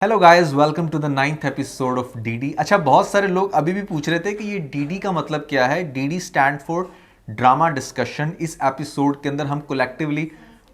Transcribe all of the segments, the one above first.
Hello guys, welcome to the 9th episode of DD. अच्छा, बहुत सारे लोग अभी भी पूछ रहे थे कि ये डीडी का मतलब क्या है। DD stand for drama discussion. इस एपिसोड के अंदर हम कलेक्टिवली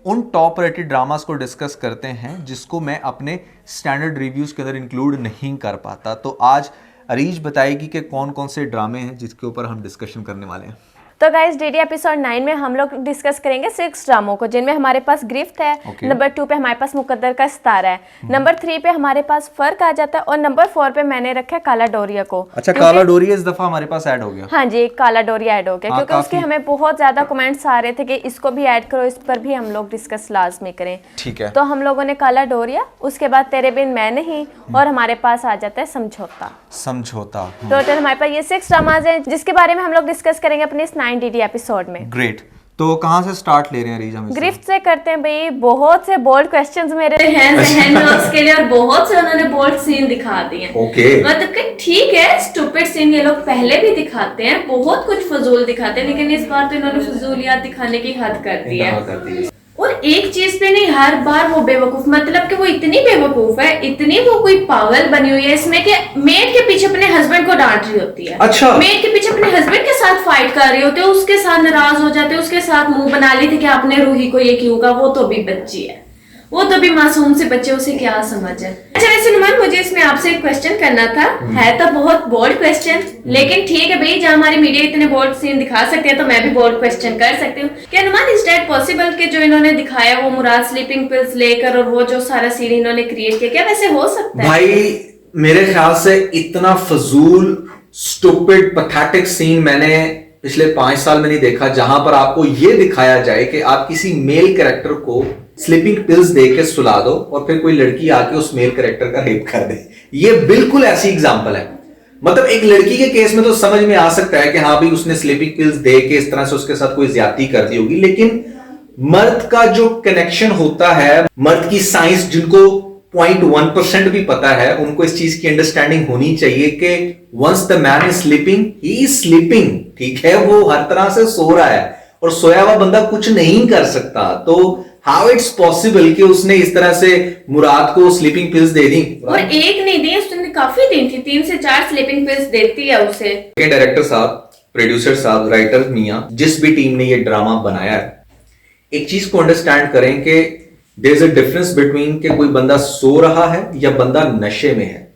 उन टॉप रेटेड ड्रामास को डिस्कस करते हैं जिसको मैं अपने स्टैंडर्ड रिव्यूज के अंदर इंक्लूड नहीं कर पाता। तो आज अरीज बताएगी कि कौन कौन से ड्रामे हैं जिसके ऊपर हम डिस्कशन करने वाले हैं। तो गाइस डीडी एपिसोड 9 में हम लोग डिस्कस करेंगे 6 ड्रामों को, जिनमें हमारे पास गिरफ्त है, नंबर 2 पे हमारे पास मुकद्दर का सितारा है, नंबर 3 पे हमारे पास फर्क आ जाता है और नंबर 4 पे मैंने रखा है काला डोरिया को। अच्छा, काला डोरिया इस दफा हमारे पास ऐड हो गया। हाँ जी, काला डोरिया ऐड हो गया क्योंकि उसके हमें बहुत ज्यादा कमेंट्स आ रहे थे कि इसको भी ऐड करो, इस पर भी हम लोग डिस्कस लाजमी करें। ठीक है, तो हम लोगों ने काला डोरिया, उसके बाद तेरे बिन मैं नहीं, और हमारे पास आ जाता है समझौता। समझौता। टोटल हमारे पास ये 6 ड्रामाज हैं जिसके बारे में हम लोग डिस्कस करेंगे अपने इस 9 डीडी एपिसोड में। ग्रेट। तो कहाँ से स्टार्ट ले रहे हैं रीज हम? गिरफ्त से करते हैं भाई। बहुत से बोल्ड क्वेश्चंस मेरे हैं जहन में उसके लिए, और बहुत से उन्होंने बोल्ड सीन दिखा दिए। ओके। मतलब कि ठीक है, स्टूपिड सीन ये लोग पहले भी दिखाते हैं, बहुत कुछ फजूल दिखाते हैं, लेकिन इस बार तो इन्होंने फजूलियात दिखाने की हद कर दी है। और एक चीज पे नहीं, हर बार वो बेवकूफ, मतलब कि वो इतनी बेवकूफ है, इतनी वो कोई पागल बनी हुई है इसमें कि मेड के पीछे अपने हस्बैंड को डांट रही होती है। अच्छा। मेड के पीछे अपने हस्बैंड के साथ फाइट कर रही होती है, उसके साथ नाराज हो जाते हैं, उसके साथ मुंह बना ली थी कि आपने रूही को ये क्यों कहा, वो तो भी बच्ची है, वो तो भी मासूम से बच्चे, उसे क्या समझ है। अच्छा वैसे नुमान, मुझे इसमें आपसे एक क्वेश्चन करना था। है तो बहुत बोल्ड क्वेश्चन, लेकिन ठीक है भाई, जहाँ हमारी मीडिया इतने बोल्ड सीन दिखा सकते हैं तो मैं भी बोल्ड क्वेश्चन कर सकती हूँ। क्या नुमान, इज दैट पॉसिबल कि जो इन्होंने दिखाया वो मुराद स्लीपिंग पिल्स लेकर और वो जो सारा सीन इन्होंने क्रिएट किया, क्या वैसे हो सकता है? भाई मेरे ख्याल से इतना फजूल स्टूपिड पैथेटिक सीन मैंने पिछले 5 साल में नहीं देखा जहां पर आपको यह दिखाया जाए कि आप किसी मेल कैरेक्टर को स्लीपिंग पिल्स दे के सुला दो और फिर कोई लड़की आके उस मेल कैरेक्टर का रेप कर दे। ये बिल्कुल ऐसी एग्जांपल है। मतलब एक लड़की के केस में तो समझ में आ सकता है कि हाँ भाई उसने स्लीपिंग पिल्स दे के इस तरह से उसके साथ कोई ज्यादती कर दी होगी, लेकिन मर्द का जो कनेक्शन होता है, मर्द की साइंस जिनको 0.1% भी पता है, उनको इस चीज की अंडरस्टैंडिंग होनी चाहिए कि once the man is sleeping he is sleeping. ठीक है, वो हर तरह से सो रहा है और सोया हुआ बंदा कुछ नहीं कर सकता। तो हाउ इट्स पॉसिबल कि उसने इस तरह से मुराद को स्लीपिंग पिल्स दे दी? और एक नहीं दी, उसने काफी दी थी, 3 से 4 स्लीपिंग पिल्स देती है उसे। डायरेक्टर साहब, प्रोड्यूसर साहब, राइटर मियां, जिस भी टीम ने ये ड्रामा बनाया है, एक चीज को अंडरस्टैंड करें कि there is a difference between कि कोई बंदा सो रहा है या बंदा नशे में है।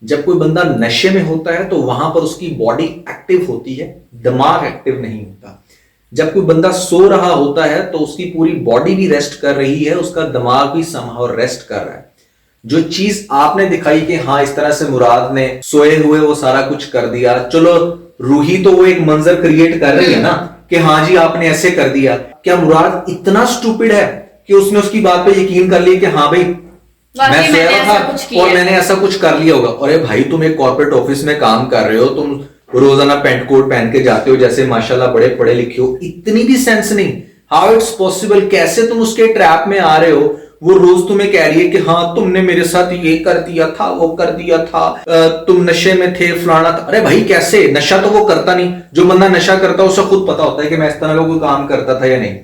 जब कोई बंदा नशे में होता है तो वहां पर उसकी बॉडी एक्टिव होती है, दिमाग एक्टिव नहीं होता। जब कोई बंदा सो रहा होता है तो उसकी पूरी बॉडी भी रेस्ट कर रही है, उसका दिमाग भी समहाउ रेस्ट कर रहा है। जो चीज आपने दिखाई कि हाँ इस तरह से मुराद ने सोए हुए वो सारा कुछ कर दिया, चलो रूही तो वो एक मंजर क्रिएट कर रही है ना कि हाँ जी आपने ऐसे कर दिया। क्या मुराद इतना स्टूपिड है कि उसने उसकी बात पे यकीन कर लिया कि हाँ भाई मैं सोया था और मैंने ऐसा कुछ कर लिया होगा? अरे भाई तुम एक कॉर्पोरेट ऑफिस में काम कर रहे हो, तुम रोजाना पैंट कोट पहन के जाते हो जैसे माशाल्लाह बड़े पढ़े लिखे हो, इतनी भी सेंस नहीं। हाउ इट्स पॉसिबल, कैसे तुम उसके ट्रैप में आ रहे हो? वो रोज तुम्हें कह रही है कि हाँ तुमने मेरे साथ ये कर दिया था, वो कर दिया था, तुम नशे में थे, फलाना था। अरे भाई कैसे? नशा तो वो करता नहीं। जो बंदा नशा करता है उसे खुद पता होता है कि मैं इस तरह का कोई काम करता था या नहीं।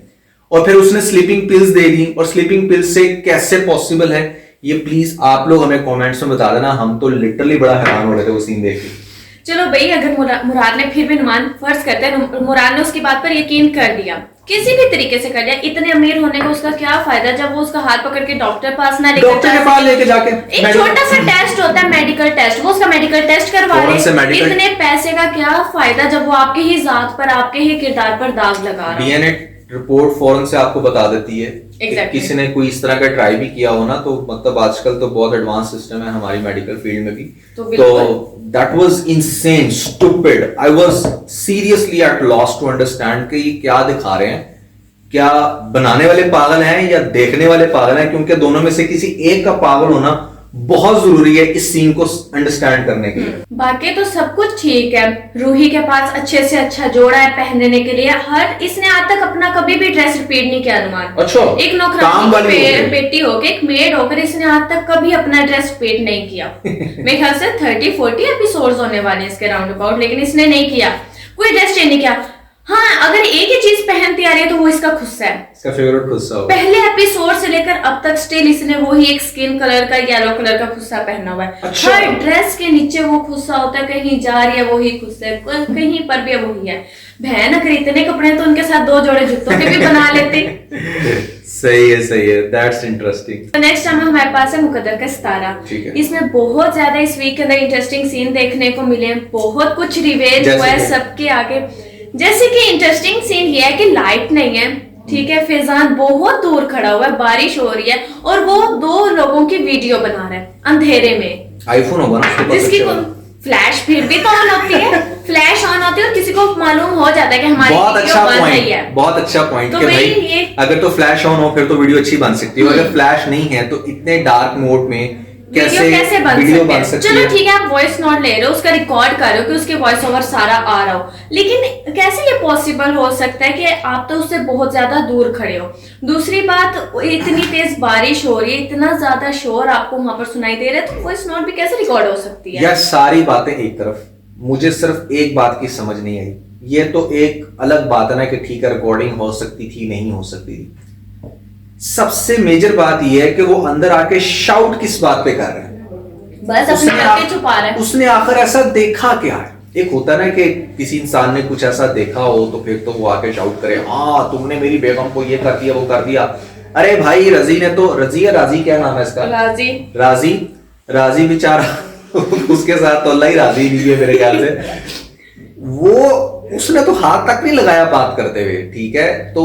और फिर उसने स्लीपिंग पिल्स दे दी, और स्लीपिंग पिल्स से कैसे पॉसिबल है? ये प्लीज आप लोग हमें कमेंट्स में बता देना। हम तो लिटरली बड़ा हैरान हो रहे थे वो सीन देख के। चलो भाई, अगर मुराद ने फिर भी नुमान फर्ज करते हैं मुराद ने उसकी बात पर यकीन कर दिया, किसी भी तरीके से कर दिया, इतने अमीर होने का उसका क्या फायदा जब वो उसका हाथ पकड़ के डॉक्टर पास ना लेकर डॉक्टर के पास लेके जाके एक छोटा सा टेस्ट होता है, मेडिकल टेस्ट, वो उसका मेडिकल टेस्ट करवा ले। इतने पैसे का क्या फायदा जब वो आपके ही जात पर, आपके ही किरदार पर दाग लगा रहा है। डीएनए रिपोर्ट फौरन से आपको बता देती है। exactly. किसी ने कोई इस तरह का ट्राई भी किया हो ना, तो मतलब आजकल तो बहुत एडवांस सिस्टम है हमारी मेडिकल फील्ड में भी। तो that was insane, stupid. I was seriously at loss to understand कि ये क्या दिखा रहे हैं। क्या बनाने वाले पागल हैं या देखने वाले पागल हैं? क्योंकि दोनों में से किसी एक का पागल होना बहुत जरूरी है इस सीन को अंडरस्टैंड करने के लिए। बाकी तो सब कुछ ठीक है, रूही के पास अच्छे से अच्छा जोड़ा है पहनने के लिए। हर इसने आज तक अपना कभी भी ड्रेस रिपीट नहीं किया अनुमान। अच्छा, एक नौकरानी बेटी होकर, एक मेड होकर इसने आज तक कभी अपना ड्रेस रिपीट नहीं किया। मेरे ख्याल से 30-40 एपिसोड्स होने वाले इसके राउंड अबाउट, लेकिन इसने नहीं किया, कोई ड्रेस चेंज नहीं किया। हाँ, अगर एक ही चीज पहनती आ रही है तो वो इसका खुस्सा है। इसका फेवरेट खुस्सा होगा। पहले एपिसोड से लेकर अब तक स्टिल इसने वही एक स्किन कलर का येलो कलर का खुस्सा पहना हुआ है। अच्छा। हर ड्रेस के नीचे वो खुस्सा होता है, कहीं जा रही है वही खुस्सा है, कहीं पर भी वही है। बहन अगर इतने कपड़े हैं तो उनके साथ 2 जोड़े जूतों के भी बना लेते। सही है, दैट्स इंटरेस्टिंग। तो नेक्स्ट टाइम हमारे पास है मुकद्दर का सितारा। ठीक है। इसमें बहुत ज्यादा इस वीक के अंदर इंटरेस्टिंग सीन देखने को मिले, बहुत कुछ रिवेल जैसे हुआ है कि? सबके आगे। जैसे कि इंटरेस्टिंग सीन ये है कि लाइट नहीं है, ठीक है, फैजान बहुत दूर खड़ा हुआ है, बारिश हो रही है और वो 2 लोगों की वीडियो बना रहा है अंधेरे में। आईफोन होगा ना उसके पास, जिसकी अच्छा वाला। फ्लैश फिर भी तो ऑन होती है, फ्लैश ऑन होती है और किसी को मालूम हो जाता है कि हमारी बहुत वीडियो अच्छा बन रही पॉइंट, है। बहुत अच्छा पॉइंट तो कि भाई भाई ये- अगर तो फ्लैश ऑन हो फिर तो वीडियो अच्छी बन सकती है, अगर फ्लैश नहीं है तो इतने डार्क मोड में वीडियो कैसे वीडियो बन है? सकती चलो है। ठीक है, आप वॉइस नोट ले रहे हो, उसका रिकॉर्ड कर रहे हो कि उसके वॉइस ओवर सारा आ रहा हो, लेकिन कैसे ये पॉसिबल हो सकता है कि आप तो उससे बहुत ज्यादा दूर खड़े हो। दूसरी बात, इतनी तेज बारिश हो रही है, इतना ज्यादा शोर आपको वहां पर सुनाई दे रहा है, तो वॉइस नोट भी कैसे रिकॉर्ड हो सकती है? यार सारी बातें एक तरफ, मुझे सिर्फ एक बात की समझ नहीं आई। ये तो एक अलग बात है ना कि ठीक है रिकॉर्डिंग हो सकती थी, नहीं हो सकती थी। सबसे मेजर बात यह है कि वो अंदर आके शाउट किस बात पे कर रहे हैं, बस अपने आगे छुपा रहा है। उसने आखिर ऐसा देखा क्या है? एक होता है ना कि किसी इंसान ने कुछ ऐसा देखा हो तो फिर तो वो आके शाउट करे, हाँ तुमने मेरी बेगम को ये कर दिया, वो कर दिया। अरे भाई रजी ने तो, रजी या राजी क्या नाम है इसका? राजी बेचारा उसके साथ तो अल्लाह ही राजी नहीं है मेरे ख्याल से। वो उसने तो हाथ तक नहीं लगाया बात करते हुए, ठीक है। तो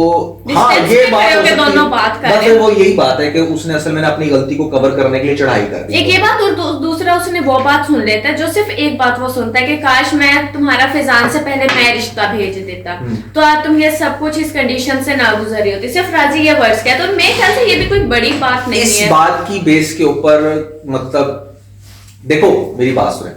हाँ Distance ये पे बात खड़े हो होके सकती है। दोनों बात कर बस रहे हैं। वो यही बात है कि उसने असल में अपनी गलती को कवर करने के लिए चढ़ाई कर दी। एक ये बात और दूसरा उसने वो बात सुन लेता है जो सिर्फ एक बात वो सुनता है कि काश मैं तुम्हारा फैजान से पहले मैं रिश्ता भेज देता तो आज तुम ये सब कुछ इस कंडीशन से ना गुजरी होती। सिर्फ राजी ये वर्ड्स क्या, तो मेरे ख्याल से ये भी कोई बड़ी बात नहीं इस है। बात की बेस के ऊपर मतलब देखो मेरी बात सुने,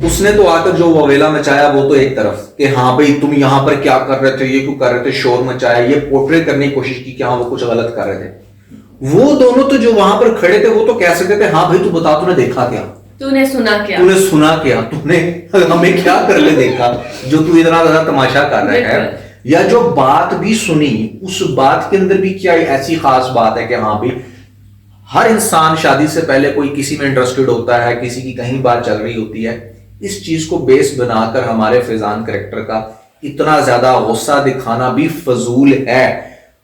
उसने तो आकर जो ववेला मचाया वो तो एक तरफ कि हाँ भाई तुम यहाँ पर क्या कर रहे थे, ये क्यों कर रहे थे, शोर मचाया, ये पोर्ट्रेट करने की कोशिश की कि हाँ वो कुछ गलत कर रहे थे। वो दोनों तो जो वहां पर खड़े थे वो तो कह सकते थे हाँ भाई तू बता तूने देखा क्या, तूने सुना क्या, तूने सुना क्या, तूने हमें क्या कर ले देखा जो तू इतना ज्यादा तमाशा कर रहा है। बिल्कुल। या जो बात भी सुनी उस बात के अंदर भी क्या ऐसी खास बात है कि हाँ भाई हर इंसान शादी से पहले कोई किसी में इंटरेस्टेड होता है, किसी की कहीं बात चल रही होती है। इस चीज को बेस बनाकर हमारे फैजान कैरेक्टर का इतना ज्यादा गुस्सा दिखाना भी फजूल है।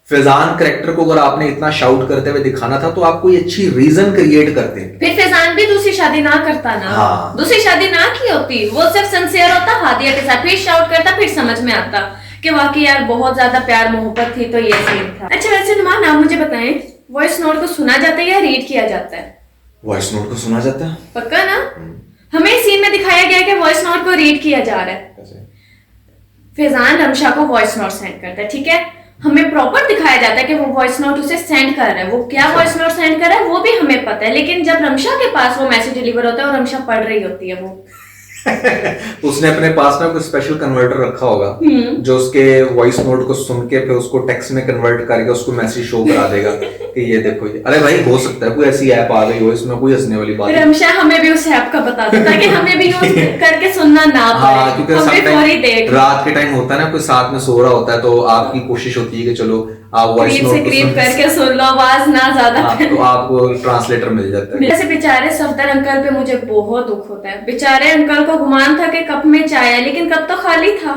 फैजान कैरेक्टर को अगर आपने इतना शाउट करते हुए दिखाना था तो आप कोई अच्छी रीजन क्रिएट करते। फिर फैजान भी दूसरी शादी ना करता ना। हाँ। दूसरी शादी ना की होती, वो सिर्फ सिंसियर होता हादिया के साथ, फिर शाउट करता, फिर समझ में आता कि वाकई यार बहुत ज्यादा प्यार मोहब्बत थी तो ये सीन था। अच्छा वैसे नुमान आप मुझे बताएं, वॉइस नोट को सुना जाता है या रीड किया जाता है? वॉइस नोट को सुना जाता है। पक्का ना? हमें सीन में दिखाया गया कि वॉइस नोट को रीड किया जा रहा है। फैजान रमशा को वॉइस नोट सेंड करता है, ठीक है। हमें प्रॉपर दिखाया जाता है कि वो वॉइस नोट उसे सेंड कर रहा है, वो क्या वॉइस नोट सेंड कर रहा है वो भी हमें पता है, लेकिन जब रमशा के पास वो मैसेज डिलीवर होता है और रमशा पढ़ रही होती है वो उसने अपने पास ना कोई स्पेशल कन्वर्टर रखा होगा जो उसके वॉइस नोट को सुन के फिर उसको टेक्स्ट में कन्वर्ट करके उसको मैसेज शो करा देगा कि ये देखो ये। अरे भाई हो सकता है कोई ऐसी ऐप आ गई हो, इसमें कोई हंसने वाली बात नहीं। रमशा हमें भी उस ऐप का बता दो ताकि हमें भी यूज करके सुनना ना हाँ पड़े, क्योंकि हम भी फौरी देख रात के टाइम होता है ना कोई साथ में सो रहा होता है तो आपकी कोशिश होती है कि चलो आप वॉइस करीब से नोट करीब करके सुन लो, आवाज ना ज्यादा तो आपको ट्रांसलेटर मिल जाता है। वैसे बेचारे सफदर अंकल पे मुझे बहुत दुख होता है। बेचारे अंकल को गुमान था कि कप में चाय है, लेकिन कप तो खाली था।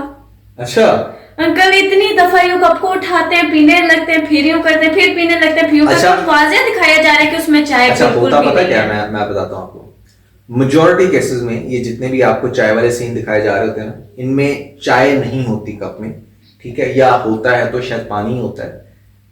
अच्छा अंकल इतनी दफा यूं कप को उठाते हैं, पीने लगते हैं, फिर यूं करते हैं, फिर पीने लगते हैं, फिर यूं करते हैं, वाज़ेह दिखाया जा रहा है कि उसमें चाय अच्छा बिल्कुल होता भी पता नहीं क्या है। मैं बताता हूँ आपको। मेजोरिटी केसेस में ये जितने भी आपको चाय वाले सीन दिखाए जा रहे होते हैं ना, इनमें चाय नहीं होती कप में, ठीक है, या होता है तो शायद पानी होता है।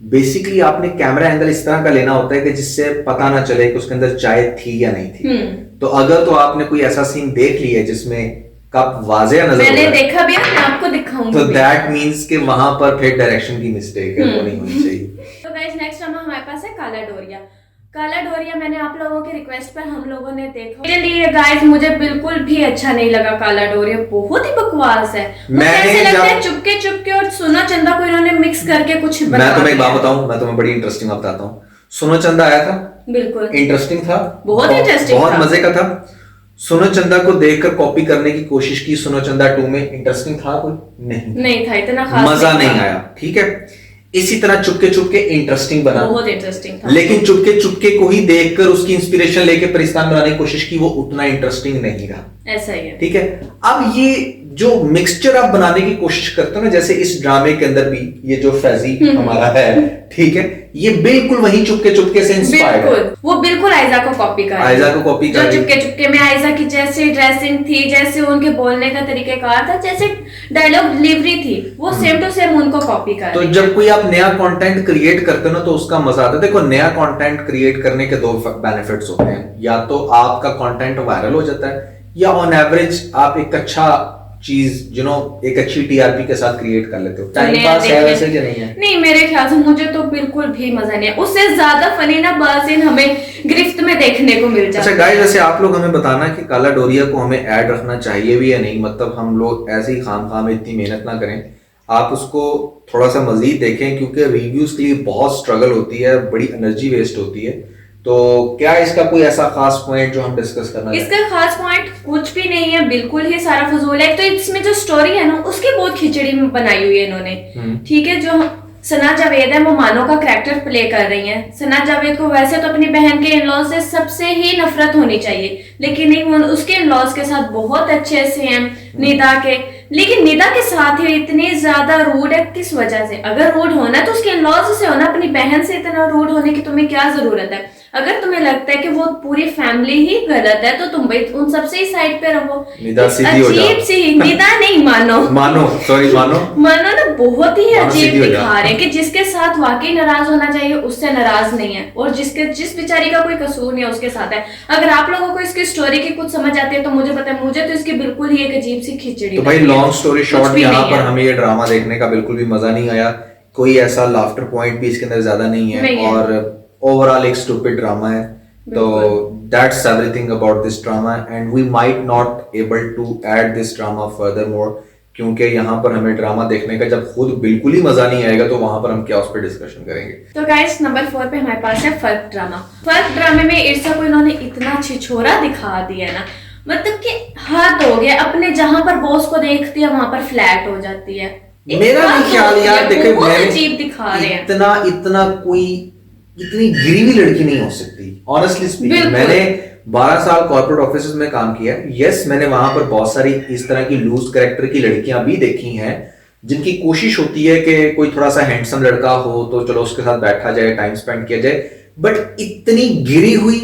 बेसिकली आपने कैमरा एंगल इस तरह का लेना होता है कि जिससे पता ना चले कि उसके अंदर चाय थी या नहीं थी। तो अगर तो आपने कोई ऐसा सीन देख लिया है जिसमें कप वाज़ेह नजर मैंने देखा भी है, मैं आपको दिखाऊंगी तो भी। दैट मींस कि वहां पर फिर डायरेक्शन की मिस्टेक है, वो नहीं होनी चाहिए। तो गाइस नेक्स्ट हमारे पास है काला डोरिया। काला डोरिया मैंने आप लोगों के रिक्वेस्ट पर हम लोगों ने देखा। मेरे लिए गाइस मुझे बिल्कुल भी अच्छा नहीं लगा काला डोरिया, बहुत ही बकवास है। मुझे ऐसे लगता है चुपके चुपके और सोना चंदा को इन्होंने मिक्स करके कुछ बना मैं तुम्हें एक दिया। बात बताऊं, मैं तुम्हें बड़ी इंटरेस्टिंग बात बताता हूँ। सोना चंदा आया था, बिल्कुल इंटरेस्टिंग था, बहुत इंटरेस्टिंग बहुत था। मजे का था। सुनो चंदा को देखकर कॉपी करने की कोशिश की, सुनो चंदा 2 में इंटरेस्टिंग था कोई? नहीं था, इतना खास मजा नहीं आया, ठीक है। इसी तरह चुपके चुपके इंटरेस्टिंग बना, बहुत इंटरेस्टिंग था, लेकिन चुपके चुपके को ही देखकर उसकी इंस्पिरेशन लेके परिस्तान बनाने की कोशिश की, वो उतना इंटरेस्टिंग नहीं रहा। ऐसा ही है, ठीक है। अब ये जो मिक्सचर आप बनाने की कोशिश करते हो ना, जैसे इस ड्रामे के अंदर भी ये जो फैजी हमारा है, ठीक है, ये बिल्कुल वही चुपके चुपके से इंस्पायर्ड है। वो बिल्कुल आयजा को कॉपी कर आयजा को कॉपी कर जो रही। चुपके चुपके में आयजा की जैसे ड्रेसिंग थी, जैसे उनके बोलने का तरीकेकार था, जैसे डायलॉग डिलीवरी थी, वो सेम टू सेम उनको कॉपी कर तो रही। जब कोई आप नया कंटेंट क्रिएट करते हो ना, तो उसका मजा आता है। देखो, नया कंटेंट क्रिएट करने के 2 बेनिफिट्स होते हैं, या तो आपका कंटेंट वायरल हो जाता है, या ऑन एवरेज आप एक अच्छा चीज एक अच्छी टीआरपी के साथ क्रिएट कर लेते हो। टाइम पास है वैसे कि नहीं है? नहीं, मेरे ख्याल से मुझे तो बिल्कुल भी मजा नहीं है। उससे ज्यादा फनी ना बाज़ हमें गिरफ्त में देखने को मिल जाता है। अच्छा गाइस, वैसे आप लोग हमें बताना कि काला डोरिया को हमें ऐड रखना चाहिए भी या नहीं, मतलब हम लोग ऐसे ही खाम में इतनी मेहनत ना करें, आप उसको थोड़ा सा मजीद देखें, क्योंकि रिव्यूज के लिए बहुत स्ट्रगल होती है, बड़ी एनर्जी वेस्ट होती है। तो क्या इसका कोई ऐसा खास पॉइंट जो हम डिस्कस करना इसका खास पॉइंट कुछ भी नहीं है, बिल्कुल ही सारा फजूल है। तो इसमें जो स्टोरी है ना, उसकी बहुत खिचड़ी में बनाई हुई है इन्होंने, ठीक है। जो सना जावेद है, वो मानो का कैरेक्टर प्ले कर रही हैं। सना जावेद को वैसे तो अपनी बहन के इन-लॉज से सबसे ही नफरत होनी चाहिए, लेकिन नहीं, वो उसके इन-लॉज के साथ बहुत अच्छे से हैं निदा के, लेकिन निदा के साथ ही इतनी ज्यादा रूड है। किस वजह से? अगर रूड होना है तो उसके इन-लॉज से होना, अपनी बहन से इतना रूड होने की तुम्हें क्या जरूरत है? अगर तुम्हें लगता है कि वो पूरी फैमिली ही गलत है, तो तुम भाई उन सबसे ही साइड पे रहो। निदा सीधी हो जाओ। अजीब सी, निदा नहीं, मानो मानो ना, बहुत ही मानो अजीब सीधी हो दिखा जाओ। रहे हैं कि जिसके साथ वाकई नाराज होना चाहिए उससे नाराज नहीं है, और जिस बेचारी का कोई कसूर नहीं है उसके साथ है। अगर आप लोगों को इसकी स्टोरी की कुछ समझ आती है तो मुझे पता है, मुझे तो इसकी बिल्कुल ही एक अजीब सी खिचड़ी तो भाई लगी है। लॉन्ग स्टोरी कुछ शॉर्ट, भी यहाँ नहीं पर है। हमें ये ड्रामा देखने का बिल्कुल भी मजा नहीं आया, कोई ऐसा लाफ्टर पॉइंट भी इसके अंदर ज्यादा नहीं है, और ओवरऑल एक स्टूपिड ड्रामा है। तो that's everything about this drama, and we might not able to add this drama furthermore, क्योंकि यहाँ पर हमें ड्रामा देखने का जब खुद बिल्कुल ही मजा नहीं आएगा, तो वहां पर हम क्या उस पर डिस्कशन करेंगे। तो गाइस, नंबर 4 पे हमारे पास है फर्क ड्रामा। फर्क ड्रामे में इर्सा को इन्होंने इतना छिछोरा दिखा दिया ना, मतलब कि हद हो गया। अपने जहां पर बॉस को देखती है वहां पर फ्लैट हो जाती है। मेरा नहीं ख्याल यार, देखिए बहुत अजीब दिखा रहे हैं। इतना कोई इतनी गिरी हुई लड़की नहीं हो सकती, ऑनेस्टली स्पीकिंग। मैंने 12 साल कॉर्पोरेट ऑफिस में काम किया, यस, मैंने वहां पर बहुत सारी इस तरह की लूज कैरेक्टर की लड़कियां भी देखी हैं, जिनकी कोशिश होती है कि कोई थोड़ा सा हैंडसम लड़का हो तो चलो उसके साथ बैठा जाए, टाइम स्पेंड किया जाए, बट इतनी गिरी हुई,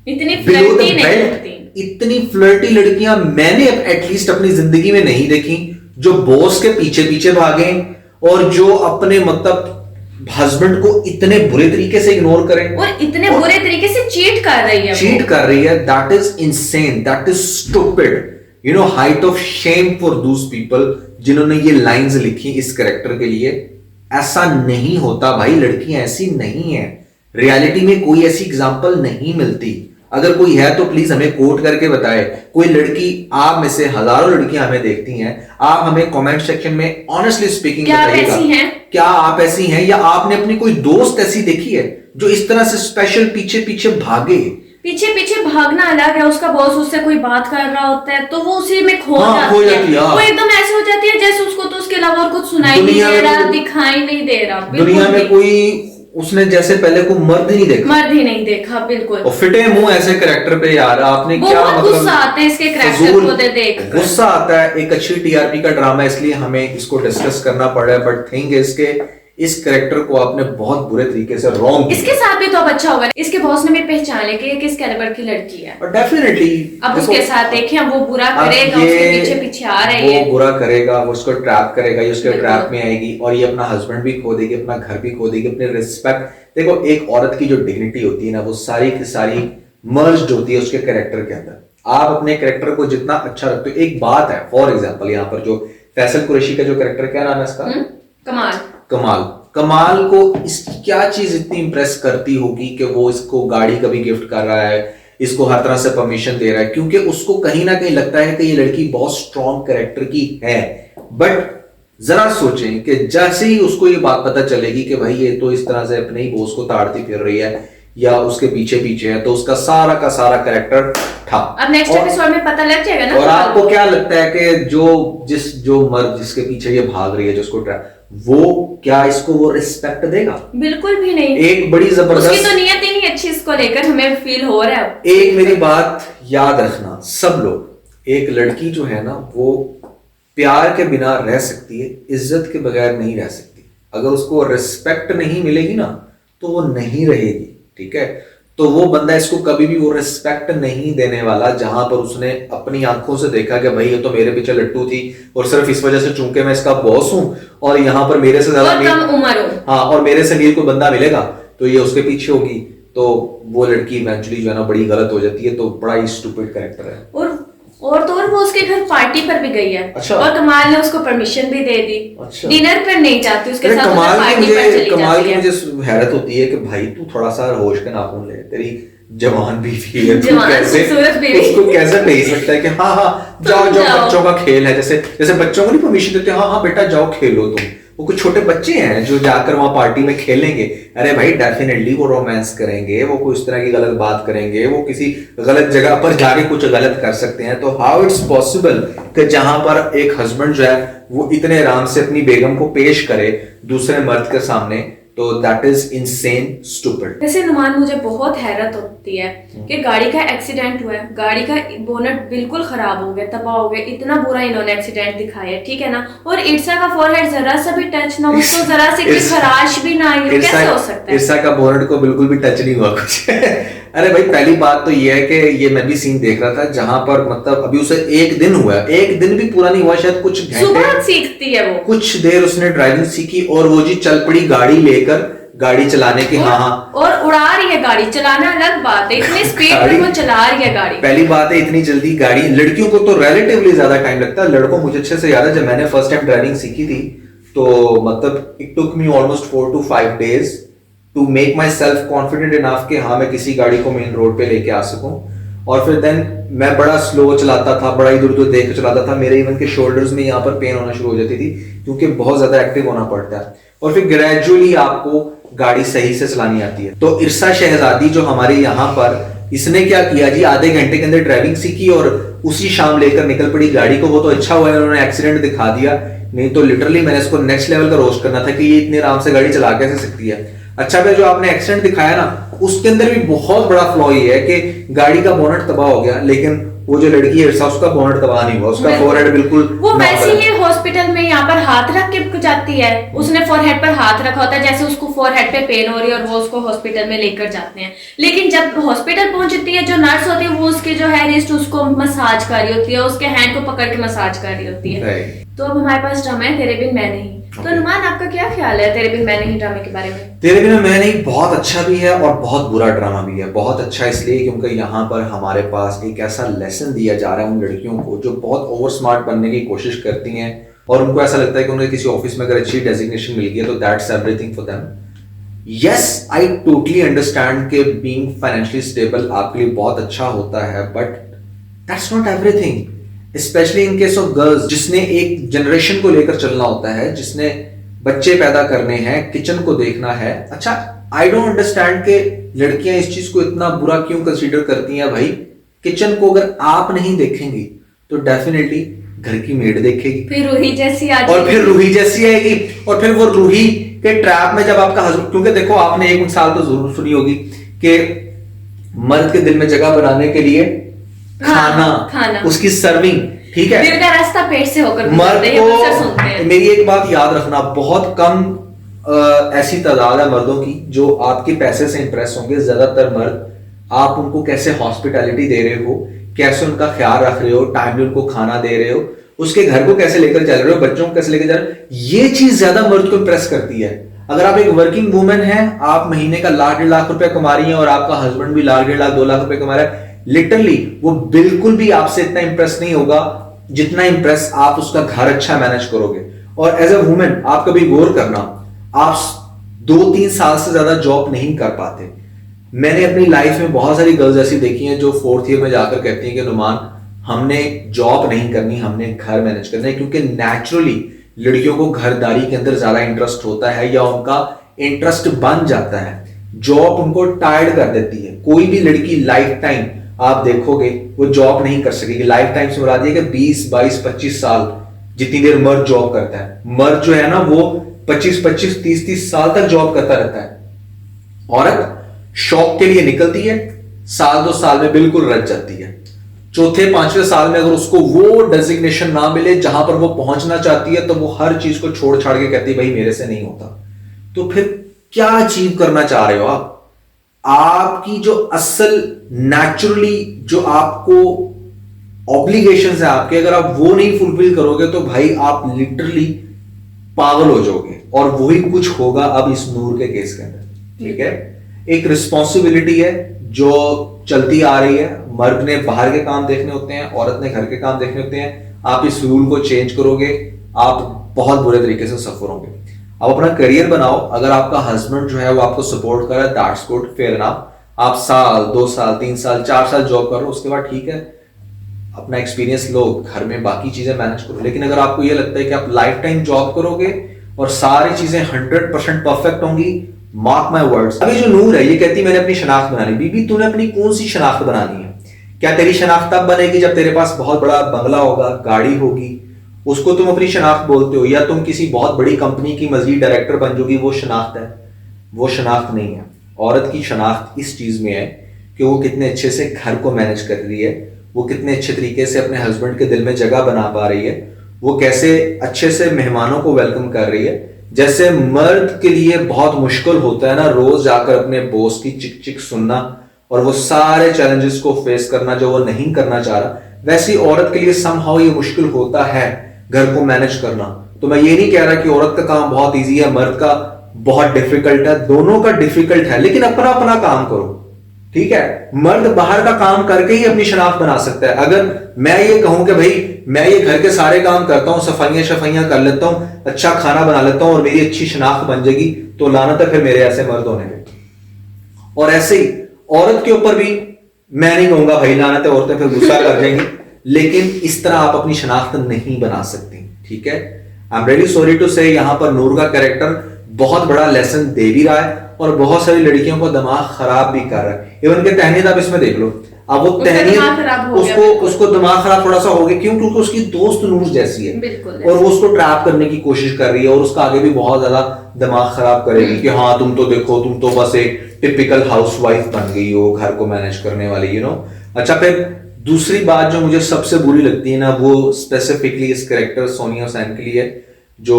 इतनी below the फ्लर्टी नहीं belt, होती। इतनी फ्लर्टी लड़कियां मैंने एटलीस्ट अपनी जिंदगी में नहीं देखी, जो बॉस के पीछे पीछे भागे और जो अपने मतलब हस्बैंड को इतने बुरे तरीके से इग्नोर करें और इतने बुरे तरीके से चीट कर रही है। That is insane, that is stupid, height of shame for those people जिन्होंने ये लाइंस लिखी इस कैरेक्टर के लिए। ऐसा नहीं होता भाई, लड़कियां ऐसी नहीं है, रियलिटी में कोई ऐसी एग्जांपल नहीं मिलती। अगर कोई है तो प्लीज हमें कोट करके बताए, कोई लड़की, आप में से हजारों लड़कियां हमें देखती हैं, आप हमें कमेंट सेक्शन में ऑनेस्टली स्पीकिंग बताइएगा, क्या आप ऐसी हैं, या आपने अपनी कोई दोस्त ऐसी देखी है जो इस तरह से स्पेशल पीछे पीछे भागे? पीछे पीछे भागना अलग है, उसका बॉस उससे कोई बात कर रहा होता है तो वो उसी में खो जाती है। वो एकदम ऐसे हो जाती है जैसे उसको तो उसके अलावा और कुछ सुनाई नहीं दे रहा, दिखाई नहीं दे रहा। दुनिया में कोई उसने जैसे पहले को मर्द ही नहीं देखा, बिल्कुल। और फिटे मुंह ऐसे कैरेक्टर पे यार, आपने क्या मतलब, गुस्सा आता है इसके कैरेक्टर को देख, गुस्सा आता है। एक अच्छी टीआरपी का ड्रामा, इसलिए हमें इसको डिस्कस करना पड़ रहा है, बट थिंग इसके इस कैरेक्टर को आपने बहुत बुरे तरीके से रॉन्ग। इसके साथ भी तो अब अच्छा होगा, इसके बॉस ने भी पहचान लिया कि ये किस कैलिबर की लड़की है, और डेफिनेटली अब उसके साथ देखें वो बुरा करेगा, उसके पीछे पीछे आ रही है, वो बुरा करेगा, वो उसको ट्रैप करेगा, ये उसके ट्रैप में आएगी, और ये अपना हस्बैंड भी खो देगी, अपना घर भी खो देगी, अपने रिस्पेक्ट। देखो, एक औरत की जो डिग्निटी होती है ना, वो सारी की सारी मर्ज्ड होती है उसके कैरेक्टर के अंदर। आप अपने कैरेक्टर को जितना अच्छा रखते हो, एक बात है, फॉर एग्जाम्पल यहाँ पर जो फैसल कुरैशी का जो कैरेक्टर, क्या नाम है इसका, कमाल को इसकी क्या चीज इतनी इंप्रेस करती होगी कि वो इसको गाड़ी कभी गिफ्ट कर रहा है, इसको हर तरह से परमिशन दे रहा है, क्योंकि उसको कहीं ना कहीं लगता है कि ये लड़की बहुत स्ट्रॉन्ग कैरेक्टर की है। बट जरा सोचें कि जैसे ही उसको ये बात पता चलेगी कि भाई ये तो इस तरह से अपने ही बॉस को ताड़ती फिर रही है, या उसके पीछे पीछे है, तो उसका सारा का सारा कैरेक्टर था। अब नेक्स्ट एपिसोड में पता लग जाएगा ना। और आपको क्या लगता है कि जो मर्द जिसके पीछे ये भाग रही है, जिसको वो क्या इसको वो रिस्पेक्ट देगा? बिल्कुल भी नहीं। एक बड़ी जबरदस्त, उसकी तो नियत ही नहीं अच्छी, इसको लेकर हमें फील हो रहा है। एक मेरी बात याद रखना सब लोग, एक लड़की जो है ना वो प्यार के बिना रह सकती है, इज्जत के बगैर नहीं रह सकती। अगर उसको रिस्पेक्ट नहीं मिलेगी ना तो वो नहीं रहेगी, ठीक है? तो वो बंदा इसको कभी भी वो रिस्पेक्ट नहीं देने वाला जहां पर उसने अपनी आंखों से देखा कि भाई ये तो मेरे पीछे लट्टू थी और सिर्फ इस वजह से चूंकि मैं इसका बॉस हूं और यहाँ पर मेरे से ज्यादा कम उम्र हो, हाँ, और मेरे से नील कोई बंदा मिलेगा तो ये उसके पीछे होगी, तो वो लड़की इवेंचुअली जो है ना बड़ी गलत हो जाती है। तो बड़ा ही स्टूपिड कैरेक्टर है। और तो और वो उसके घर पार्टी पर भी गई है। अच्छा। और कमाल ने उसको परमिशन भी दे दी। अच्छा। डिनर पर नहीं जाती उसके साथ, कमाल पार्टी पर चली कमाल जाती की है। मुझे हैरत होती है कि भाई तू थोड़ा सा होश के नाखून ले, तेरी जवान बीवी है, तू जवान कैसे खूबसूरत बीवी। उसको कैसे भेज सकता है कि हाँ हाँ जाओ जाओ, बच्चों का खेल है, जैसे बच्चों को नहीं परमिशन देते, हाँ हाँ बेटा जाओ खेलो तुम। वो कुछ छोटे बच्चे हैं जो जाकर वहां पार्टी में खेलेंगे, अरे भाई डेफिनेटली वो रोमांस करेंगे, वो कोई इस तरह की गलत बात करेंगे, वो किसी गलत जगह पर जाके कुछ गलत कर सकते हैं। तो हाउ इट्स पॉसिबल कि जहां पर एक हस्बैंड जो है वो इतने आराम से अपनी बेगम को पेश करे दूसरे मर्द के सामने, तो दैट इज इनसेन स्टूपिड। वैसे नुमान मुझे बहुत हैरत होती है कि गाड़ी का एक्सीडेंट हुआ है, गाड़ी का बोनट बिल्कुल खराब हो गया, तबाह हो गया, इतना बुरा इन्होंने एक्सीडेंट दिखाया है, ठीक है ना? और इर्सा का फोरहेड जरा सा भी टच ना हो, उसको जरा सी कोई खराश भी ना आई, कैसे हो सकता है? इर्सा का बोनट को बिल्कुल भी टच नहीं हुआ कुछ। अरे भाई पहली बात तो ये है कि ये मैं भी सीन देख रहा था जहां पर मतलब अभी उसे एक दिन हुआ है, एक दिन भी पूरा नहीं हुआ, शायद कुछ घंटे, सुबह सीखती है वो, कुछ देर उसने ड्राइविंग सीखी और वो जी चल पड़ी गाड़ी लेकर, गाड़ी चलाने की। हाँ हाँ, और उड़ा रही है गाड़ी, चलाना अलग बात है, इतनी स्पीड में वो चला रही है गाड़ी। पहली बात है इतनी जल्दी गाड़ी, लड़कियों को तो रिलेटिवली ज्यादा टाइम लगता है, लड़कों मुझे अच्छे से याद है जब मैंने फर्स्ट टाइम ड्राइविंग सीखी थी तो मतलब it took me almost 4 to 5 days to make myself confident enough कि हाँ मैं किसी गाड़ी को मेन रोड पे लेके आ सकूं। और फिर देन मैं बड़ा स्लो चलाता था, बड़ा इधर उधर देख चलाता था, मेरे इवन के शोल्डर्स में यहाँ पर पेन होना शुरू हो जाती थी क्योंकि बहुत ज्यादा एक्टिव होना पड़ता है। और फिर ग्रेजुअली आपको गाड़ी सही से चलानी आती है। तो इर्सा शहजादी जो हमारे यहाँ पर, इसने क्या किया जी, आधे घंटे के अंदर ड्राइविंग सीखी और उसी शाम लेकर निकल पड़ी गाड़ी को। वो तो अच्छा हुआ उन्होंने एक्सीडेंट दिखा दिया, नहीं तो लिटरली मैंने इसको नेक्स्ट लेवल का रोस्ट करना था कि ये इतने आराम से गाड़ी चला कैसे सकती है। अच्छा भाई जो आपने एक्सीडेंट दिखाया ना उसके अंदर भी बहुत बड़ा फ्लॉ ये है कि गाड़ी का बोनट तबाह हो गया, लेकिन वो जो लड़की है उसका बोनट तबाह नहीं हुआ, उसका फोरहेड बिल्कुल वो वैसे ही हॉस्पिटल में यहाँ पर हाथ रख के जाती है, उसने फोरहेड पर हाथ रखा होता है जैसे उसको फोरहेड पे पेन हो रही है और वो उसको हॉस्पिटल में लेकर जाते हैं। लेकिन जब हॉस्पिटल पहुंचती है जो नर्स होती है वो उसके जो है रिस्ट उसको मसाज कर रही होती है, उसके हैंड को पकड़ के मसाज कर रही होती है। तो अब हमारे पास ड्रामा है तेरे बिन मैं नहीं। तो नुमान आपका क्या ख्याल है तेरे बिन मैं नहीं ड्रामे के बारे में? तेरे बिन मैं नहीं बहुत अच्छा भी है और बहुत बुरा ड्रामा भी है। बहुत अच्छा इसलिए क्योंकि यहाँ पर हमारे पास एक ऐसा लेसन दिया जा रहा है उन लड़कियों को जो बहुत ओवर स्मार्ट बनने की कोशिश करती हैं और उनको ऐसा लगता है कि उन्हें किसी ऑफिस में अगर अच्छी डेजिग्नेशन मिल गई है तो that's everything for them. Yes I totally understand कि बीइंग फाइनेंशियली स्टेबल आपके लिए बहुत अच्छा होता है, but that's not everything, specially in case of girls जिसने एक जनरेशन को लेकर चलना होता है, जिसने बच्चे पैदा करने हैं, किचन को देखना है। अच्छा आई डोंट अंडरस्टैंड कि लड़कियां इस चीज को इतना बुरा क्यों कंसीडर करती हैं। भाई किचन को अगर आप नहीं देखेंगी तो डेफिनेटली घर की मेड देखेगी, फिर रूही जैसी आ और फिर रूही जैसी आएगी, और फिर वो रूही के ट्रैप में जब आपका हस्बैंड, क्योंकि देखो आपने एक मिसाल तो जरूर सुनी होगी कि मर्द के दिल में जगह बनाने के लिए खाना, उसकी सर्विंग, ठीक है, दिल का रास्ता पेट से होकर मर्द को। मेरी एक बात याद रखना, बहुत कम ऐसी तादाद है मर्दों की जो आपके पैसे से इंप्रेस होंगे। ज्यादातर मर्द आप उनको कैसे हॉस्पिटैलिटी दे रहे हो, कैसे उनका ख्याल रख रहे हो, टाइमली उनको खाना दे रहे हो, उसके घर को कैसे लेकर चल रहे हो, बच्चों को कैसे लेकर जा रहे हो, ये चीज ज्यादा मर्द को इंप्रेस करती है। अगर आप एक वर्किंग वुमेन है, आप महीने का 1.5 लाख रुपए कमा रही हैं और आपका हस्बैंड भी 1.5 लाख 2 लाख रुपए कमा रहा है, लिटरली वो बिल्कुल भी आपसे इतना इंप्रेस नहीं होगा जितना इंप्रेस आप उसका घर अच्छा मैनेज करोगे। और एज अ वुमेन आप कभी गौर करना, आप 2-3 साल से ज्यादा जॉब नहीं कर पाते। मैंने अपनी लाइफ में बहुत सारी गर्ल्स ऐसी देखी हैं जो 4th ईयर में जाकर कहती हैं कि नुमान हमने जॉब नहीं करनी, हमने घर मैनेज करना है, क्योंकि नेचुरली लड़कियों को घरदारी के अंदर ज्यादा इंटरेस्ट होता है या उनका इंटरेस्ट बन जाता है। जॉब उनको टायर्ड कर देती है। कोई भी लड़की लाइफ टाइम आप देखोगे वो जॉब नहीं कर सकेगी। लाइफ टाइम से मुराद ये कि 20, 22, 25 साल जितनी देर मर्द जॉब करता है, मर्द जो है ना वो 25, 25, 30, 30 साल तक जॉब करता रहता है। औरत शौक के लिए निकलती है, साल 2 साल में बिल्कुल रच जाती है। चौथे 5वें साल में अगर उसको वो डेजिग्नेशन ना मिले जहां पर वो पहुंचना चाहती है, तो वो हर चीज को छोड़ छाड़ के कहती है भाई मेरे से नहीं होता। तो फिर क्या अचीव करना चाह रहे हो आप? आपकी जो असल नेचुरली जो आपको ऑब्लिगेशंस है आपके, अगर आप वो नहीं फुलफिल करोगे तो भाई आप लिटरली पागल हो जाओगे। और वही कुछ होगा अब इस नूर के केस के अंदर। ठीक है, एक रिस्पॉन्सिबिलिटी है जो चलती आ रही है। मर्द ने बाहर के काम देखने होते हैं, औरत ने घर के काम देखने होते हैं। आप इस रूल को चेंज करोगे, आप बहुत बुरे तरीके से सफर होंगे। आप अपना करियर बनाओ। अगर आपका हस्बैंड जो है वो आपको सपोर्ट कर रहा है, दैट्स गुड, फेयर इनफ। आप साल 2 साल 3 साल 4 साल जॉब करो, उसके बाद ठीक है अपना एक्सपीरियंस लो, घर में बाकी चीजें मैनेज करो। लेकिन अगर आपको ये लगता है कि आप लाइफ टाइम जॉब करोगे और सारी चीजें 100% परफेक्ट होंगी, मार्क माय वर्ड्स। अभी जो नूर है ये कहती मैंने अपनी शनाख्त बना ली। बीबी तूने अपनी कौन सी शनाख्त बनानी है? क्या तेरी शनाख्त तब बनेगी जब तेरे पास बहुत बड़ा बंगला होगा, गाड़ी होगी, उसको तुम अपनी शनाख्त बोलते हो? या तुम किसी बहुत बड़ी कंपनी की मजीद डायरेक्टर बन जाओगी, वो शनाख्त है? वो शनाख्त नहीं है। औरत की शनाख्त इस चीज में है कि वो कितने अच्छे से घर को मैनेज कर रही है, वो कितने अच्छे तरीके से अपने हस्बैंड के दिल में जगह बना पा रही है, वो कैसे अच्छे से मेहमानों को वेलकम कर रही है। जैसे मर्द के लिए बहुत मुश्किल होता है ना रोज जाकर अपने बॉस की चिक चिक सुनना और वो सारे चैलेंजेस को फेस करना जो वो नहीं करना चाह रहा, वैसी औरत के लिए समहाउ ये मुश्किल होता है घर को मैनेज करना। तो मैं ये नहीं कह रहा कि औरत का काम बहुत इजी है, मर्द का बहुत डिफिकल्ट है। दोनों का डिफिकल्ट है, लेकिन अपना अपना काम करो। ठीक है, मर्द बाहर का काम करके ही अपनी शनाख्त बना सकता है। अगर मैं ये कहूं कि भाई मैं ये घर के सारे काम करता हूं, सफाइयां कर लेता हूं, अच्छा खाना बना लेता हूं और मेरी अच्छी शनाख्त बन जाएगी, तो लानत है फिर मेरे ऐसे मर्द होने में। और ऐसे ही औरत के ऊपर भी मैं नहीं कहूंगा भाई लानत है, औरतें फिर गुस्सा कर जाएंगी, लेकिन इस तरह आप अपनी शनाख्त नहीं बना सकती। ठीक है, I am really sorry to say यहां पर नूर का कैरेक्टर बहुत बड़ा लेसन दे भी रहा है और बहुत सारी लड़कियों को दिमाग खराब भी कर रहा है। इवन के तहनीत आप इसमें देख लो, अब वो तहनीत उसको दिमाग खराब थोड़ा सा हो गया। क्यों? क्योंकि उसकी दोस्त नूर जैसी है और वो उसको ट्रैप करने की कोशिश कर रही है और उसका आगे भी बहुत ज्यादा दिमाग खराब करेगी कि हाँ तुम तो देखो, तुम तो बस एक टिपिकल हाउसवाइफ बन गई हो, घर को मैनेज करने वाली, यू नो। अच्छा, फिर दूसरी बात जो मुझे सबसे बुरी लगती है ना, वो स्पेसिफिकली इस कैरेक्टर सोनिया हुसैन के लिए जो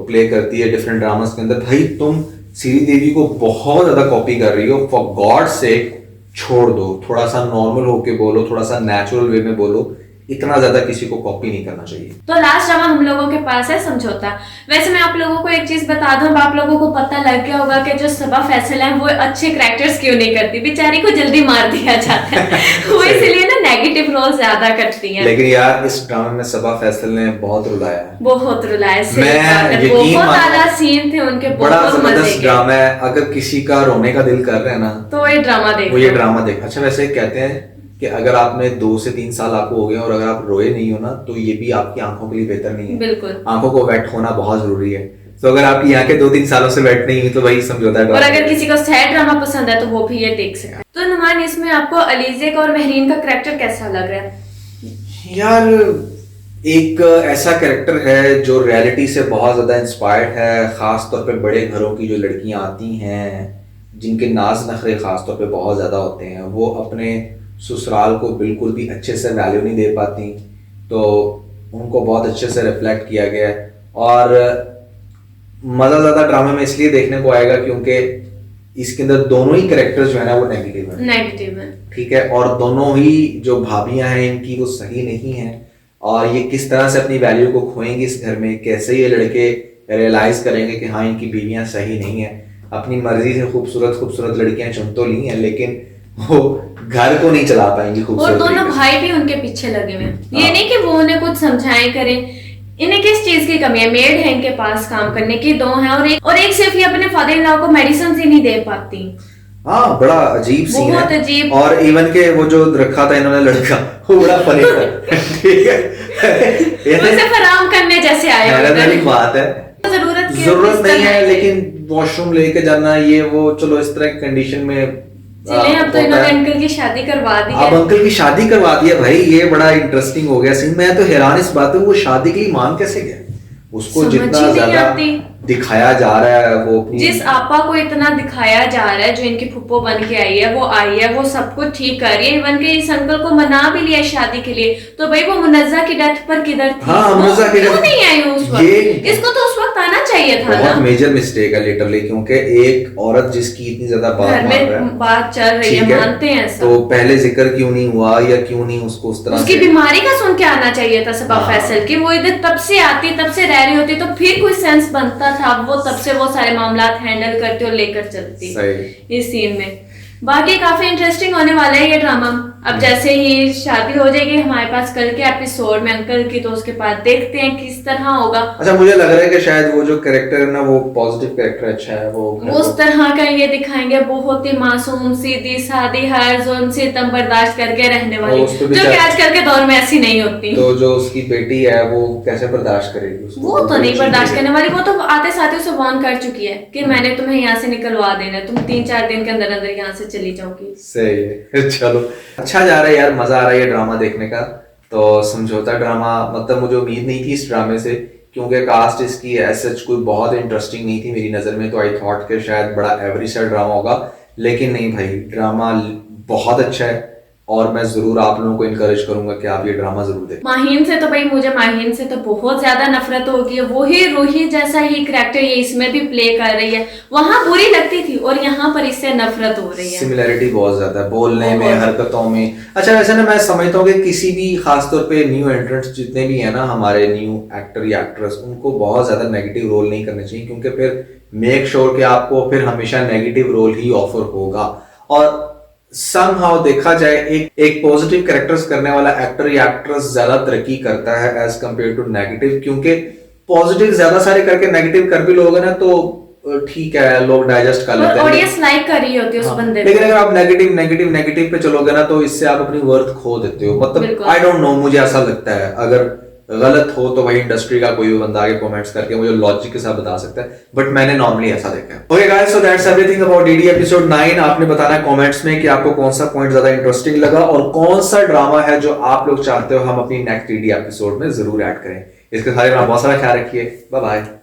प्ले करती है डिफरेंट ड्रामास के अंदर। भाई तुम श्रीदेवी को बहुत ज्यादा कॉपी कर रही हो, फॉर गॉड सेक छोड़ दो। थोड़ा सा नॉर्मल होके बोलो, थोड़ा सा नेचुरल वे में बोलो, इतना ज्यादा किसी को कॉपी नहीं करना चाहिए। तो लास्ट ड्रामा हम लोगों के पास है समझौता। वैसे मैं आप लोगों को एक चीज बता दूं, आप लोगों को पता लग गया होगा कि जो सबा फैसल है वो अच्छे कैरेक्टर्स क्यों नहीं करती, बेचारी को जल्दी मार दिया जाता है वो इसलिए ना नेगेटिव रोल ज्यादा करती हैं। लेकिन यार इस ड्रामा में सबा फैसल ने बहुत रुलाया है, बहुत रुलाया। बहुत ज्यादा सीन थे उनके, बड़ा जबरदस्त ड्रामा है। अगर किसी का रोने का दिल कर रहे हैं ना तो ये ड्रामा देख। अच्छा, वैसे कहते हैं कि अगर आपने 2 से 3 साल आपको हो गए और अगर आप रोए नहीं हो ना, तो ये भी आपकी आंखों के लिए बेहतर नहीं है। बिल्कुल, आंखों को वेट होना बहुत जरूरी है। तो अगर आपकी आंखें 2-3 सालों से वेट नहीं हुई तो वही समझौता है। और अगर किसी को सैड ड्रामा पसंद है तो वो भी ये देख सकता है। तो नुमान, इसमें आपको अलीजे का और महरीन का कैरेक्टर कैसा लग रहा है? यार एक ऐसा कैरेक्टर है जो रियलिटी से बहुत ज्यादा इंस्पायर्ड है। खास तौर पे बड़े घरों की जो लड़कियां आती हैं जिनके नाज नखरे खास तौर पे बहुत ज्यादा होते हैं, वो अपने ससुराल को बिल्कुल भी अच्छे से वैल्यू नहीं दे पाती, तो उनको बहुत अच्छे से रिफ्लेक्ट किया गया है। और मजा ज्यादा ड्रामा में इसलिए देखने को आएगा क्योंकि इसके अंदर दोनों ही कैरेक्टर्स जो है ना वो नेगेटिव है। ठीक है, और दोनों ही जो भाभियां हैं इनकी वो सही नहीं है और ये किस तरह से अपनी वैल्यू को खोएंगे इस घर में, कैसे ये लड़के रियलाइज करेंगे कि हाँ इनकी बीवियां सही नहीं है। अपनी मर्जी से खूबसूरत लड़कियां चुन तो ली हैं लेकिन वो घर को नहीं चला पाएंगी खूबसूरत। और दोनों भाई भी उनके पीछे लगे हुए हैं। ये नहीं कि वो उन्हें कुछ समझाएं करें, इन्हें किस चीज की कमी है? मेड है इनके पास काम करने की, 2 हैं और एक सिर्फ ये अपने फादर इन लॉ को मेडिसिन ही नहीं दे पाती। हाँ, बड़ा अजीब सीन बहुत है। अजीब। और इवन के वो जो रखा था इन्होंने लड़का, वो बड़ा फनी था। ठीक है, उसे फराम करने जैसे आया वाली बात है, जरूरत नहीं है लेकिन वॉशरूम लेके जाना ये वो, चलो इस तरह की कंडीशन में चलिए अब तो इन्होंने अंकल की शादी करवा दी अब है। अंकल की शादी करवा दी है भाई, ये बड़ा इंटरेस्टिंग हो गया सीन। मैं तो हैरान इस बात है, वो शादी के लिए मान कैसे गया? उसको समझ जितना ही नहीं ज्यादा आती। दिखाया जा रहा है वो अपनी जिस आपा को इतना दिखाया जा रहा है, जो इनकी फुप्पो बन के आई है, वो सब कुछ ठीक कर रही है। इवन के इस अंकल को मना भी लिया शादी के लिए, तो भाई वो मुनज्जा की डेथ पर किधर थी? हाँ, वो मुनज्जा की क्यों डेथ- नहीं आई उस वक्त? ये- इसको तो उस वक्त आना चाहिए था बहुत ना। मेजर मिस्टेक है लिटरली, क्योंकि एक औरत जिसकी इतनी ज्यादा बात घर मान रहा है, में बात चल रही है, ठीक मानते हैं सब। तो पहले जिक्र क्यों नहीं हुआ, या क्यों नहीं उसको उस तरह उसकी से बीमारी का सुन के आना चाहिए था सबा हाँ। फैसल की। वो इधर तब से आती, तब से रह रही होती, तो फिर कोई सेंस बनता था। वो तब से वो सारे मामलात हैंडल करती और लेकर चलती सही। इस सीन में। बाकी काफी इंटरेस्टिंग होने वाला है ये ड्रामा। अब जैसे ही शादी हो जाएगी हमारे पास कल के एपिसोड में अंकल की, तो उसके बाद देखते हैं किस तरह होगा। अच्छा, मुझे लग रहा है कि शायद वो जो कैरेक्टर है ना, वो पॉजिटिव कैरेक्टर अच्छा है, वो उस तरह का ये दिखाएंगे, बहुत ही मासूम सीधी सादी हर जोन से तम बर्दाश्त करके रहने वाली, उस पे जो कि बेचारा- आजकल के दौर में ऐसी नहीं होती। तो जो उसकी बेटी है वो कैसे बर्दाश्त करेगी उसको? वो तो नहीं बर्दाश्त करने वाली। वो तो आते साथ ही उसे वार्न कर चुकी है कि मैंने तुम्हें यहाँ से निकलवा देना है, तुम 3-4 दिन के अंदर अंदर यहाँ से चली जाओगी। सही है। चलो, अच्छा जा रहा है यार, मजा आ रहा है ये ड्रामा देखने का। तो समझौता ड्रामा, मतलब मुझे उम्मीद नहीं थी इस ड्रामे से, क्योंकि कास्ट इसकी सच कोई बहुत इंटरेस्टिंग नहीं थी मेरी नजर में। तो आई थॉट कि शायद बड़ा एवरेज सा ड्रामा होगा, लेकिन नहीं भाई, ड्रामा बहुत अच्छा है। और मैं जरूर आप लोगों को इनकरेज करूंगा कि आप ये ड्रामा जरूर देखें। माहीन से तो भाई, मुझे माहीन से तो बहुत ज्यादा नफरत होगी। वही रूही जैसा ही करैक्टर ये इसमें भी प्ले कर रही है। वहां बुरी लगती थी और यहाँ पर इससे नफरत हो रही है। सिमिलैरिटी बहुत ज्यादा है बोलने में, बहुत। हरकतों में। अच्छा, वैसे ना मैं समझता हूँ कि किसी भी, खासतौर पे न्यू एंट्रेंट्स जितने भी है ना हमारे न्यू एक्टर या एक्ट्रेस, उनको बहुत ज्यादा नेगेटिव रोल नहीं करने चाहिए, क्योंकि फिर मेक श्योर कि आपको फिर हमेशा नेगेटिव रोल ही ऑफर होगा। और समहाउ देखा जाए, एक पॉजिटिव कैरेक्टर्स करने वाला एक्टर या एक्ट्रेस ज्यादा तरक्की करता है एज कंपेयर टू नेगेटिव, क्योंकि पॉजिटिव ज्यादा सारे करके नेगेटिव कर भी लोगे ना तो ठीक है, लोग डाइजेस्ट कर लेते हैं। ऑडियंस लाइक कर रही होती है उस बंदे लेकिन अगर आप नेगेटिव नेगेटिव नेगेटिव पे चलोगे ना, तो इससे आप अपनी वर्थ खो देते हो। मतलब बिल्कुल। आई डोंट नो, मुझे ऐसा लगता है। अगर गलत हो तो भाई इंडस्ट्री का कोई भी बंदा आगे कमेंट्स करके मुझे लॉजिक के साथ बता सकता है, बट मैंने नॉर्मली ऐसा देखा है। Okay guys, so that's everything about DD episode 9। आपने बताना है कमेंट्स में कि आपको कौन सा पॉइंट ज्यादा इंटरेस्टिंग लगा और कौन सा ड्रामा है जो आप लोग चाहते हो हम अपनी नेक्स्ट डीडी एपिसोड में जरूर ऐड करें। इसके सारे में आप बहुत सारा ख्याल रखिए। Bye bye.